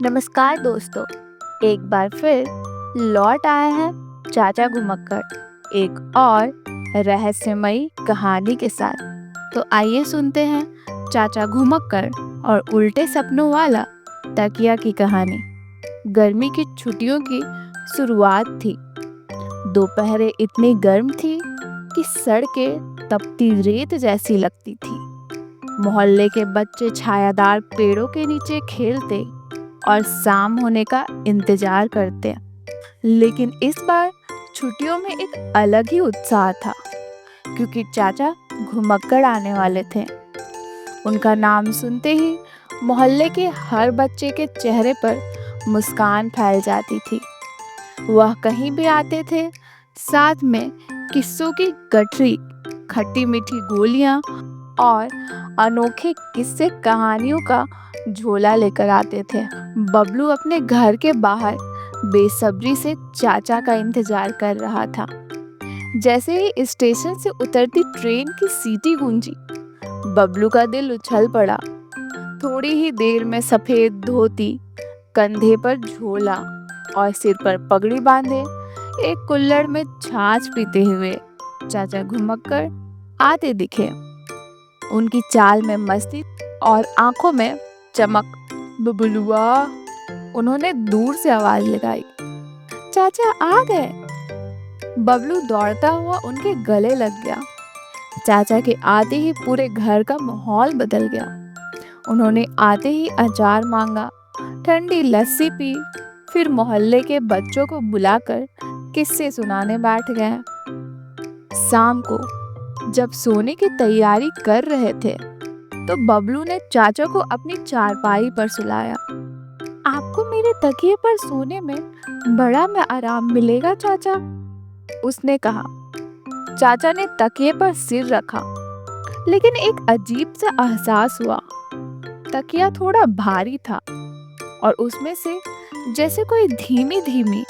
नमस्कार दोस्तों। एक बार फिर लौट आए हैं चाचा घुमक्कड़ एक और रहस्यमयी कहानी के साथ। तो आइए सुनते हैं चाचा घुमक्कड़ और उल्टे सपनों वाला तकिया की कहानी। गर्मी की छुट्टियों की शुरुआत थी। दोपहरें इतनी गर्म थी कि सड़कें तपती रेत जैसी लगती थी। मोहल्ले के बच्चे छायादार पेड़ों के नीचे खेलते और शाम होने का इंतजार करते। लेकिन इस बार छुट्टियों में एक अलग ही उत्साह था, क्योंकि चाचा घुमक्कड़ आने वाले थे। उनका नाम सुनते ही मोहल्ले के हर बच्चे के चेहरे पर मुस्कान फैल जाती थी। वह कहीं भी आते थे, साथ में किस्सों की गठरी, खट्टी मीठी गोलियां और अनोखे किस्से कहानियों का झोला लेकर आते थे। बबलू अपने घर के बाहर बेसब्री से चाचा का इंतजार कर रहा था। जैसे ही स्टेशन से उतरती ट्रेन की सीटी गूंजी, बबलू का दिल उछल पड़ा। थोड़ी ही देर में सफेद धोती, कंधे पर झोला और सिर पर पगड़ी बांधे एक कुल्हड़ में छाछ पीते हुए चाचा घुमक्कड़ आते दिखे। उनकी चाल में मस्ती और आंखों में चमक। बबलुआ, उन्होंने दूर से आवाज लगाई। चाचा आ गए। बबलू दौड़ता हुआ उनके गले लग गया। चाचा के आते ही पूरे घर का माहौल बदल गया। उन्होंने आते ही अचार मांगा, ठंडी लस्सी पी, फिर मोहल्ले के बच्चों को बुलाकर किस्से सुनाने बैठ गए। शाम को जब सोने की तैयारी कर रहे थे, तो बबलू ने चाचा को अपनी चारपाई पर सुलाया। आपको मेरे तकिए पर सोने में बड़ा में आराम मिलेगा चाचा, उसने कहा। चाचा ने तकिए पर सिर रखा, लेकिन एक अजीब सा एहसास हुआ। तकिया थोड़ा भारी था और उसमें से जैसे कोई धीमी धीमी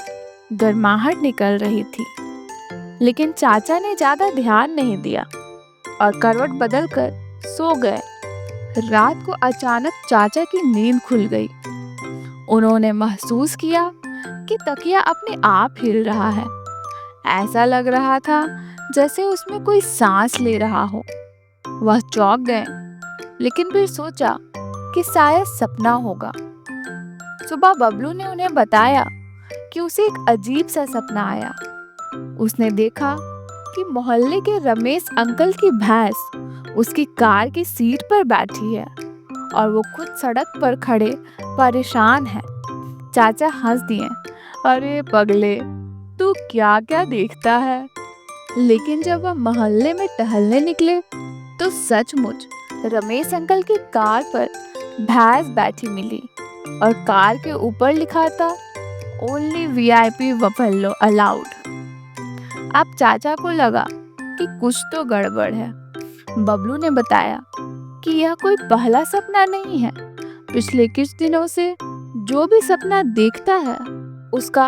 गर्माहट निकल रही थी। लेकिन चाचा ने ज्यादा ध्यान नहीं दिया और करवट बदलकर सो गए। रात को अचानक चाचा की नींद खुल गई। उन्होंने महसूस किया कि तकिया अपने आप हिल रहा है। ऐसा लग रहा था जैसे उसमें कोई सांस ले रहा हो। वह चौंक गए, लेकिन फिर सोचा कि शायद सपना होगा। सुबह बबलू ने उन्हें बताया कि उसे एक अजीब सा सपना आया। उसने देखा कि मोहल्ले के रमेश अंकल की भैंस उसकी कार की सीट पर बैठी है और वो खुद सड़क पर खड़े परेशान है। चाचा हंस दिए। अरे पगले, तू क्या क्या देखता है। लेकिन जब वह मोहल्ले में टहलने निकले, तो सचमुच रमेश अंकल की कार पर भैंस बैठी मिली और कार के ऊपर लिखा था, ओनली वीआईपी बफेलो अलाउड। अब चाचा को लगा कि कुछ तो गड़बड़ है। बबलू ने बताया कि यह कोई पहला सपना नहीं है। पिछले कुछ दिनों से जो भी सपना देखता है, उसका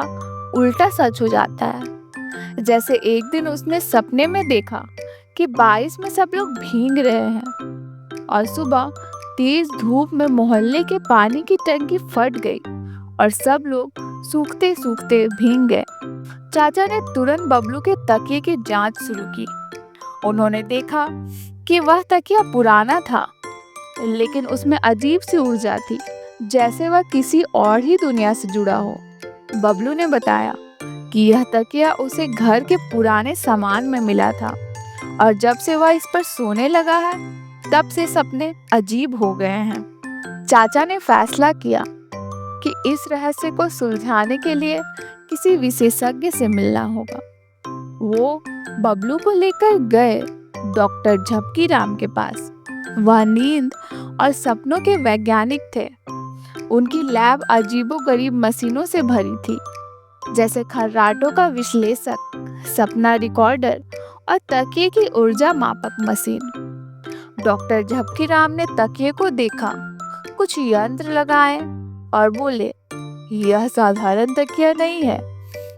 उल्टा सच हो जाता है। जैसे एक दिन उसने सपने में देखा कि बारिश में सब लोग भीग रहे हैं और सुबह तेज धूप में मोहल्ले के पानी की टंकी फट गई और सब लोग सूखते सूखते भीग गए। चाचा ने तुरंत बबलू के तकिए की जांच शुरू की। उन्होंने देखा कि वह तकिया पुराना था, लेकिन उसमें अजीब सी ऊर्जा थी, जैसे वह किसी और ही दुनिया से जुड़ा हो। बबलू ने बताया कि यह तकिया उसे घर के पुराने सामान में मिला था और जब से वह इस पर सोने लगा है, तब से सपने अजीब हो गए हैं। चाचा ने फैसला किया कि इस रहस्य को सुलझाने के लिए किसी विशेषज्ञ से मिलना होगा। वो बबलू को लेकर गए डॉक्टर झपकी राम के पास। वह नींद और सपनों के वैज्ञानिक थे। उनकी लैब अजीबोगरीब मशीनों से भरी थी, जैसे खर्राटों का विश्लेषक, सपना रिकॉर्डर और तकिए की ऊर्जा मापक मशीन। डॉक्टर झपकी राम ने तकिए को देखा, कुछ यंत्र लगाए और बोले, यह साधारण तकिया नहीं है,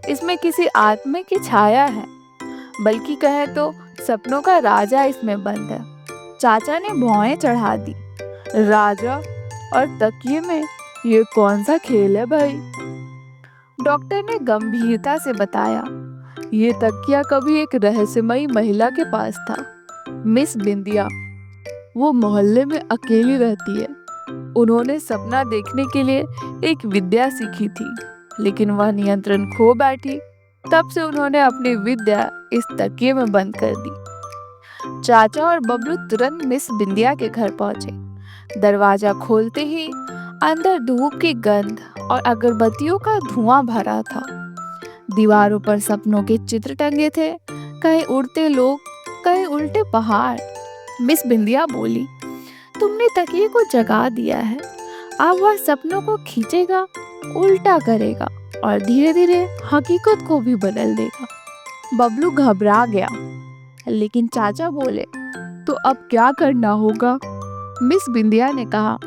इसमें किसी आत्मा की छाया है, बल्कि कहे तो सपनों का राजा इसमें बंद है। चाचा ने भौहें चढ़ा दी। राजा और तकिए में ये कौन सा खेल है भाई? डॉक्टर ने गंभीरता से बताया, ये तकिया कभी एक रहस्यमयी महिला के पास था, मिस बिंदिया। वो मोहल्ले में अकेली रहती है। उन्होंने सपना देखने के लिए एक विद्या सीखी थी, लेकिन वह नियंत्रण खो बैठी। तब से उन्होंने अपनी विद्या इस तकिए में बंद कर दी। चाचा और बबलू तुरंत मिस बिंदिया के घर पहुंचे। दरवाजा खोलते ही अंदर धूप की गंध और अगरबत्तियों का धुआं भरा था। दीवारों पर सपनों के चित्र टंगे थे, कहीं उड़ते लोग, कहीं उल्टे पहाड़। मिस बिंदिया बोली, तुमने तकिए को जगा दिया है। अब वह सपनों को खींचेगा, उल्टा करेगा और धीरे धीरे हकीकत को भी बदल देगा। बबलू घबरा गया, लेकिन चाचा बोले, तो अब क्या करना होगा? मिस बिंदिया ने कहा,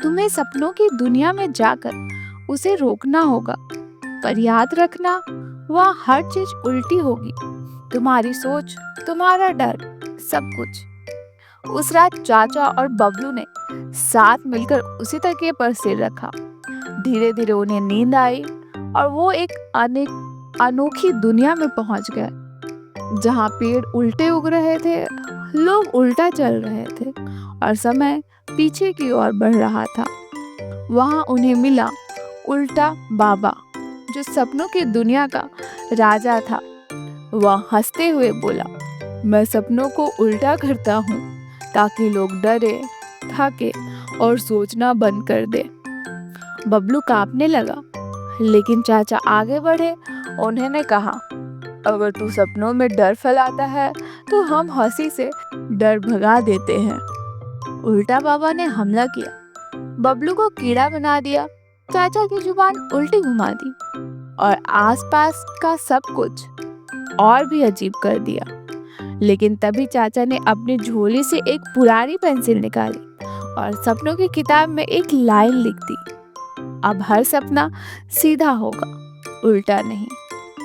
तुम्हें सपनों की दुनिया में जाकर उसे रोकना होगा, पर याद रखना वह हर चीज उल्टी होगी। तुम्हारी सोच, तुम्हारा डर, सब कुछ। उस रात चाचा और बबलू ने साथ मिलकर उसी तकिए पर सिर रखा। धीरे धीरे उन्हें नींद आई और वो एक अनोखी दुनिया में पहुंच गए, जहां पेड़ उल्टे उग रहे थे, लोग उल्टा चल रहे थे और समय पीछे की ओर बढ़ रहा था। वहां उन्हें मिला उल्टा बाबा, जो सपनों की दुनिया का राजा था। वह हंसते हुए बोला, मैं सपनों को उल्टा करता हूँ ताकि लोग डरे, थके और सोचना बंद कर दे। बबलू कांपने लगा, लेकिन चाचा आगे बढ़े। उन्होंने कहा, अगर तू सपनों में डर फैलाता है तो हम हंसी से डर भगा देते हैं। उल्टा बाबा ने हमला किया, बबलू को कीड़ा बना दिया, चाचा की जुबान उल्टी घुमा दी और आसपास का सब कुछ और भी अजीब कर दिया। लेकिन तभी चाचा ने अपनी झोली से एक पुरानी पेंसिल निकाली और सपनों की किताब में एक लाइन लिख दी, अब हर सपना सीधा होगा, उल्टा नहीं।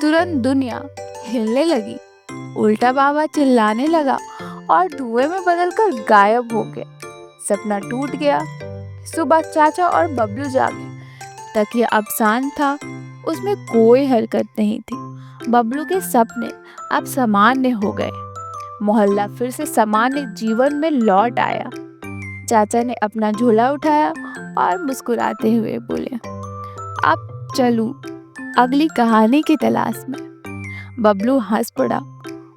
तुरंत दुनिया हिलने लगी। उल्टा बाबा चिल्लाने लगा और धुएं में बदलकर गायब हो गया। सपना टूट गया। सुबह चाचा और बबलू जागे। तकिया अब शांत था, उसमें कोई हरकत नहीं थी। बबलू के सपने अब सामान्य हो गए। मोहल्ला फिर से सामान्य जीवन में लौट आया। चाचा ने अपना झोला उठाया और मुस्कुराते हुए बोले, अब चलूं अगली कहानी की तलाश में। बबलू हंस पड़ा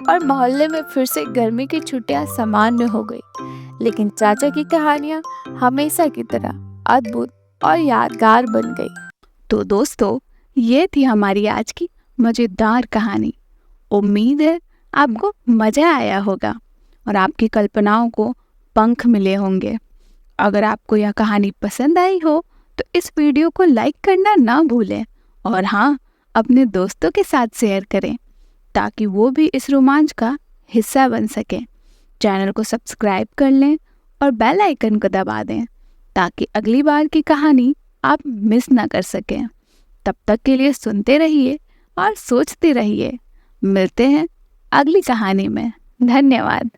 और मोहल्ले में फिर से गर्मी की छुट्टियां सामान्य हो गई। लेकिन चाचा की कहानियां हमेशा की तरह अद्भुत और यादगार बन गई। तो दोस्तों, ये थी हमारी आज की मज़ेदार कहानी। उम्मीद है आपको मज़ा आया होगा और आपकी कल्पनाओं को पंख मिले होंगे। अगर आपको यह कहानी पसंद आई हो तो इस वीडियो को लाइक करना ना भूलें और हाँ, अपने दोस्तों के साथ शेयर करें ताकि वो भी इस रोमांच का हिस्सा बन सकें। चैनल को सब्सक्राइब कर लें और बेल आइकन को दबा दें ताकि अगली बार की कहानी आप मिस ना कर सकें। तब तक के लिए सुनते रहिए और सोचते रहिए। मिलते हैं अगली कहानी में। धन्यवाद।